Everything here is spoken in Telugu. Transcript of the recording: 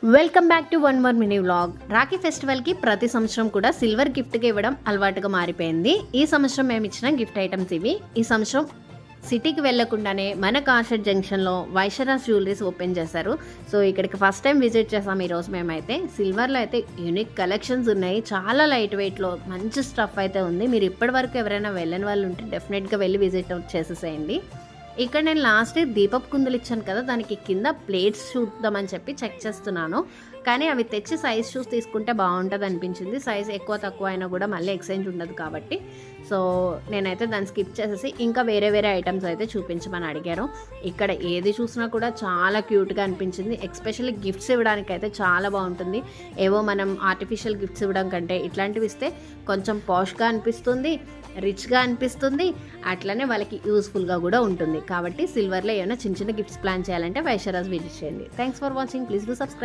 Welcome back to one more mini vlog. Rakhi ఫెస్టివల్కి ప్రతి సంవత్సరం కూడా సిల్వర్ గిఫ్ట్గా ఇవ్వడం అలవాటుగా మారిపోయింది. ఈ సంవత్సరం మేము ఇచ్చిన గిఫ్ట్ ఐటమ్స్ ఇవి. ఈ సంవత్సరం సిటీకి వెళ్లకుండానే మన కార్షెడ్ జంక్షన్లో వైశ్యరాజ్ జ్యువెలరీస్ ఓపెన్ చేశారు. సో ఇక్కడికి ఫస్ట్ టైం విజిట్ చేసాం ఈరోజు మేమైతే. సిల్వర్లో అయితే యూనిక్ కలెక్షన్స్ ఉన్నాయి, చాలా లైట్ వెయిట్లో మంచి స్టఫ్ అయితే ఉంది. మీరు ఇప్పటి వరకు ఎవరైనా వెళ్ళని వాళ్ళు ఉంటే డెఫినెట్గా వెళ్ళి విజిట్ చేసేసేయండి. ఇక్కడ నేను లాస్ట్ దీపపు కుందులు ఇచ్చాను కదా, దానికి కింద ప్లేట్స్ చూద్దామని చెప్పి చెక్ చేస్తున్నాను. కానీ అవి తెచ్చి సైజ్ చూసి తీసుకుంటే బాగుంటుంది అనిపించింది. సైజ్ ఎక్కువ తక్కువ అయినా కూడా మళ్ళీ ఎక్స్చేంజ్ ఉండదు కాబట్టి సో నేనైతే దాన్ని స్కిప్ చేసేసి ఇంకా వేరే వేరే ఐటమ్స్ అయితే చూపించమని అడిగారు. ఇక్కడ ఏది చూసినా కూడా చాలా క్యూట్గా అనిపించింది. ఎస్పెషల్లీ గిఫ్ట్స్ ఇవ్వడానికి అయితే చాలా బాగుంటుంది. ఏవో మనం ఆర్టిఫిషియల్ గిఫ్ట్స్ ఇవ్వడం కంటే ఇట్లాంటివి ఇస్తే కొంచెం పాష్గా అనిపిస్తుంది, రిచ్గా అనిపిస్తుంది, అట్లనే వాళ్ళకి యూస్ఫుల్గా కూడా ఉంటుంది. కాబట్టి సిల్వర్లో ఏమైనా చిన్న చిన్న గిఫ్ట్స్ ప్లాన్ చేయాలంటే వైశ్యరాజ్ విజిట్ చేయండి. Thanks for watching. Please do subscribe.